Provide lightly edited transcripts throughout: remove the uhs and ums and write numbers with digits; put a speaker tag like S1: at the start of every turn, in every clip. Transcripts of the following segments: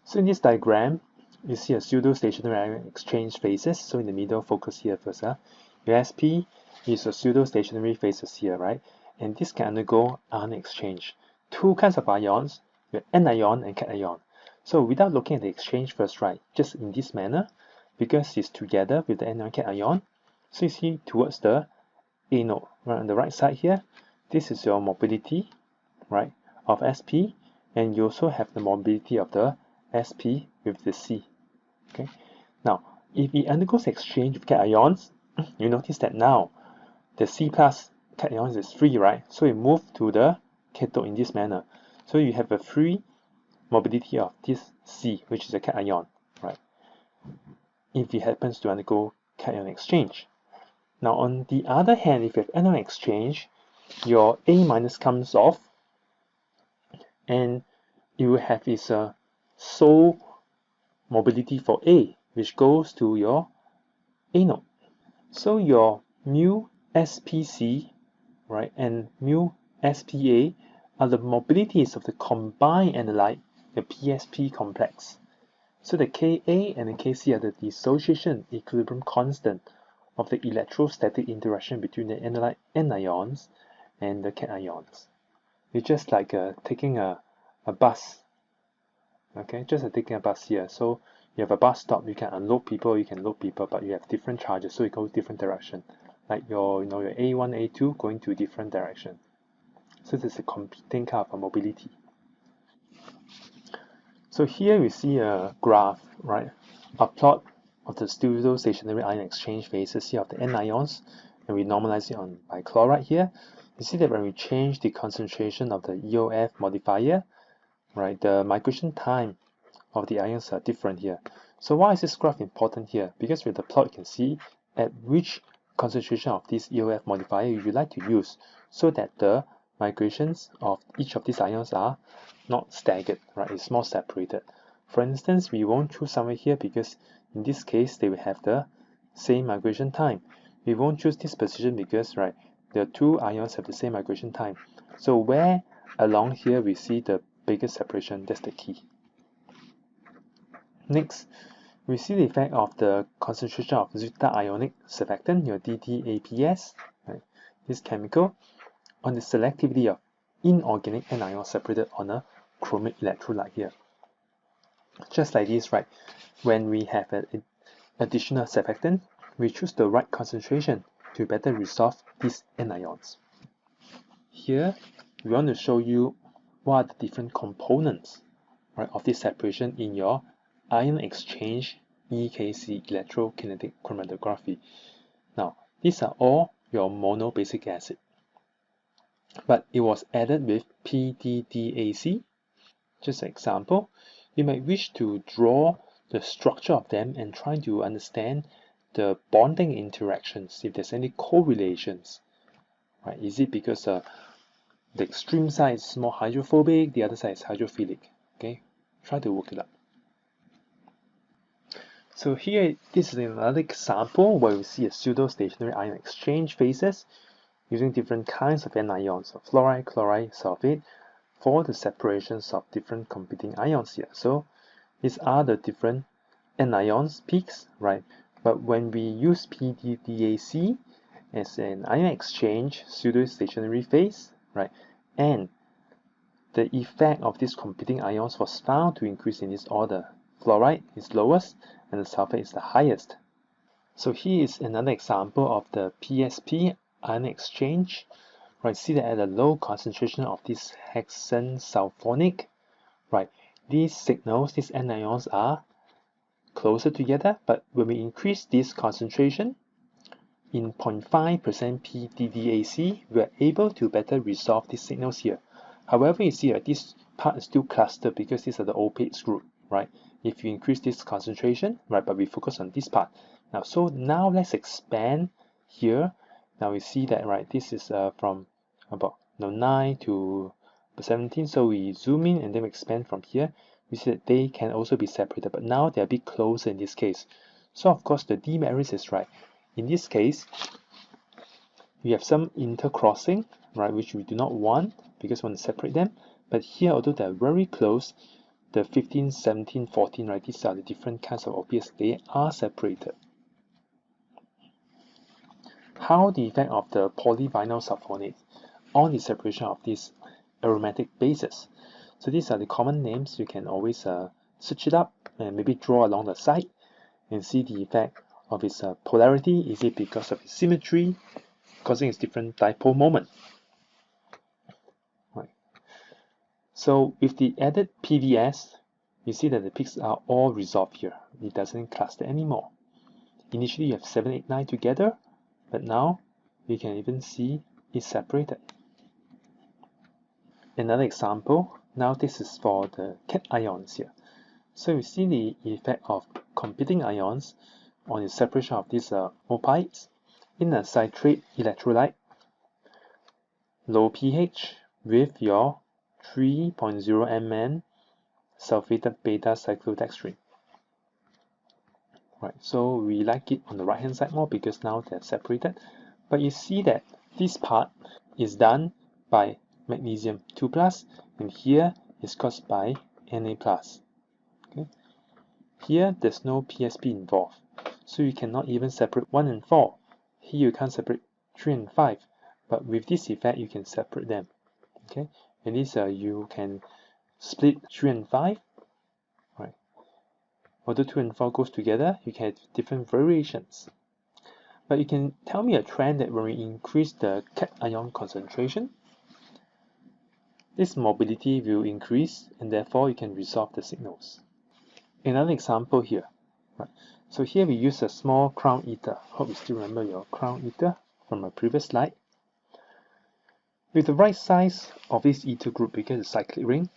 S1: So in this diagram, you see a pseudo-stationary ion exchange phases. So in the middle, focus here first. Your SP is a pseudo-stationary phases here, right? And this can undergo ion exchange. Two kinds of ions, your anion and cation. So without looking at the exchange first, right, just in this manner, because it's together with the anion cation, so you see towards the anode, right on the right side here, this is your mobility, right, of SP, and you also have the mobility of the SP with the C. Okay. Now, if it undergoes exchange with cations, you notice that now the C plus cations is free, right? So it moves to the cathode in this manner. So you have a free mobility of this C, which is a cation, right? If it happens to undergo cation exchange. Now, on the other hand, if you have anion exchange, your A minus comes off, and you will have its sole mobility for A, which goes to your anode. So your mu SPC, right, and mu SPA are the mobilities of the combined analyte, the PSP complex. So the Ka and the Kc are the dissociation equilibrium constant of the electrostatic interaction between the analyte anions and the cations. It's just like taking a bus. Okay, just like taking a bus here. So you have a bus stop, you can unload people, you can load people, but you have different charges, so it goes different direction. Like your A1, A2 going to different direction. So this is a competing kind of a mobility. So here we see a graph, right? A plot of the pseudo-stationary ion exchange phases here of the anions, and we normalize it on by chloride here. You see that when we change the concentration of the EOF modifier, right, the migration time of the ions are different here. So why is this graph important here? Because with the plot you can see at which concentration of this EOF modifier you would like to use, so that the migrations of each of these ions are not staggered, right? It's more separated. For instance, we won't choose somewhere here because in this case they will have the same migration time. We won't choose this position because, right, the two ions have the same migration time. So where along here we see the biggest separation, that's the key. Next, we see the effect of the concentration of zeta ionic surfactant, your DTAPS, right, this chemical, on the selectivity of inorganic anions separated on a chromic electrolyte here. Just like this, right, when we have an additional surfactant, we choose the right concentration to better resolve these anions. Here, we want to show you what are the different components, right, of this separation in your ion exchange EKC, electrokinetic chromatography. Now, these are all your monobasic acid, but it was added with PDDAC. Just an example, you might wish to draw the structure of them and try to understand the bonding interactions, if there's any correlations. Right? Is it because the extreme side is more hydrophobic, the other side is hydrophilic? Okay, try to work it out. So here, this is another example where we see a pseudo-stationary ion exchange phases using different kinds of anions, of fluoride, chloride, sulfate, for the separations of different competing ions here. So these are the different anions peaks, right? But when we use PDDAC as an ion exchange pseudo-stationary phase, right, and the effect of these competing ions was found to increase in this order. Fluoride is lowest and the sulfate is the highest. So here is another example of the PSP ion exchange. Right, see that at a low concentration of this hexane sulfonic, right, these signals, these anions are closer together, but when we increase this concentration in 0.5% PDDAC, we are able to better resolve these signals here. However, you see this part is still clustered because these are the opaque group, right? If you increase this concentration, right, but we focus on this part. Now let's expand here. Now we see that, right, this is from about 9 to 17, so we zoom in and then expand from here. We see that they can also be separated, but now they're a bit closer in this case. So of course the demerits is right. In this case, we have some intercrossing, right, which we do not want because we want to separate them. But here, although they're very close, the 15, 17, 14, right, these are the different kinds of OPS, they are separated. How the effect of the polyvinyl sulfonate on the separation of these aromatic bases. So these are the common names. You can always search it up and maybe draw along the side and see the effect of its polarity. Is it because of its symmetry, causing its different dipole moment? Right. So with the added PVS, you see that the peaks are all resolved here. It doesn't cluster anymore. Initially you have 7, 8, 9 together, but now you can even see it's separated. Another example, now this is for the cations here. So you see the effect of competing ions on the separation of these opides in a citrate electrolyte, low pH with your 3.0 Mn sulfated beta cyclodextrin. Right, so we like it on the right hand side more because now they're separated. But you see that this part is done by magnesium 2+, and here is caused by Na+. Okay. Here there's no PSP involved, so you cannot even separate 1 and 4. Here you can't separate 3 and 5, but with this effect you can separate them. Okay, and this you can split 3 and 5. Right. Although 2 and 4 goes together, you can have different variations. But you can tell me a trend that when we increase the cation concentration, this mobility will increase and therefore you can resolve the signals. Another example here. Right. So here we use a small crown eater. Hope you still remember your crown eater from a previous slide. With the right size of this ether group, because it's a cyclic ring,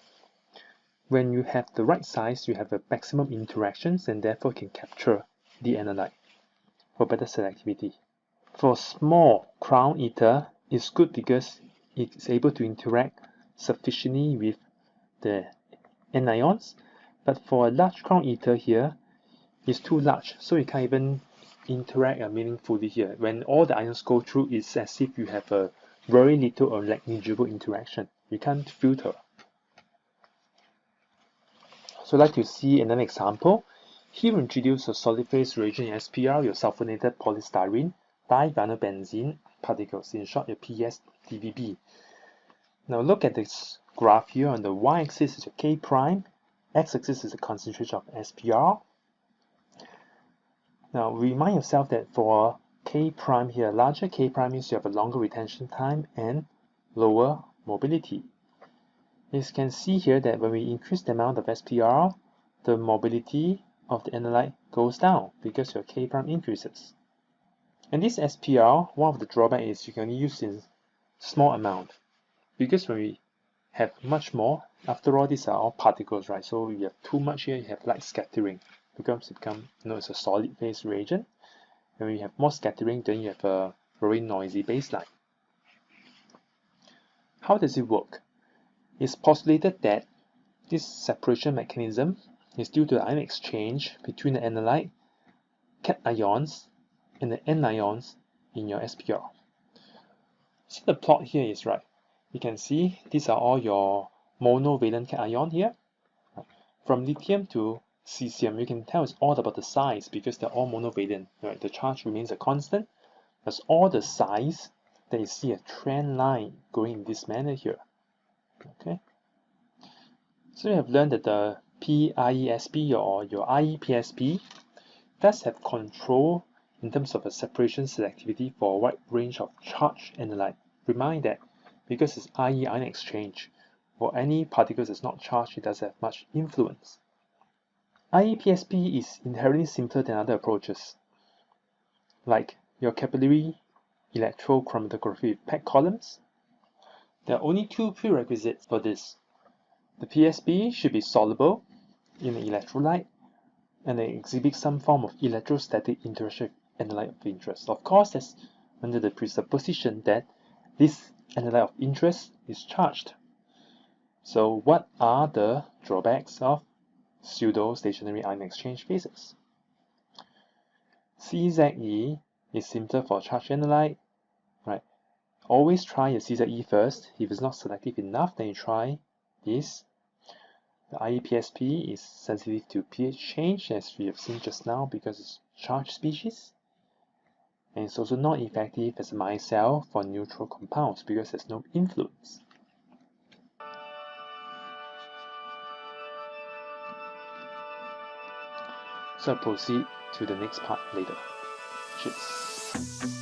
S1: when you have the right size, you have a maximum interactions and therefore can capture the analyte for better selectivity. For small crown eater, it's good because it's able to interact sufficiently with the anions, but for a large crown eater here, it's too large, so you can't even interact meaningfully here. When all the ions go through, it's as if you have a very little or negligible interaction. You can't filter. So I'd like to see another example. Here we introduce a solid phase reagent in SPR, your sulfonated polystyrene, divinyl benzene particles, in short your PSDVB. Now look at this graph here. On the y-axis is your K prime, x-axis is the concentration of SPR. Now remind yourself that for K prime here, larger K prime means you have a longer retention time and lower mobility. You can see here that when we increase the amount of SPR, the mobility of the analyte goes down because your K prime increases. And this SPR, one of the drawbacks is you can only use in small amount, because when we have much more, after all these are all particles, right? So you have too much here, you have light scattering, because it's a solid phase reagent. And when you have more scattering, then you have a very noisy baseline. How does it work? It's postulated that this separation mechanism is due to the ion exchange between the analyte, cations, and the anions in your SPR. So the plot here is right. You can see these are all your monovalent cation here. From lithium to cesium, you can tell it's all about the size because they're all monovalent. Right? The charge remains a constant. That's all the size that you see a trend line going in this manner here. Okay. So you have learned that the PIESP or your IEPSP does have control in terms of a separation selectivity for a wide range of charged analyte. Remind that because it's IE ion exchange, for any particles that's not charged, it doesn't have much influence. IEPSP is inherently simpler than other approaches, like your capillary electrochromatography with packed columns. There are only two prerequisites for this. The PSP should be soluble in an electrolyte and they exhibit some form of electrostatic interaction with analyte of interest. Of course, that's under the presupposition that this analyte of interest is charged. So what are the drawbacks of pseudo-stationary ion exchange phases? CZE is simpler for charged analyte, right? Always try a CZE first. If it's not selective enough, then you try this. The IEPSP is sensitive to pH change, as we have seen just now, because it's charged species. And it's also not effective as a micelle for neutral compounds because there's no influence. So I'll proceed to the next part later. Cheers.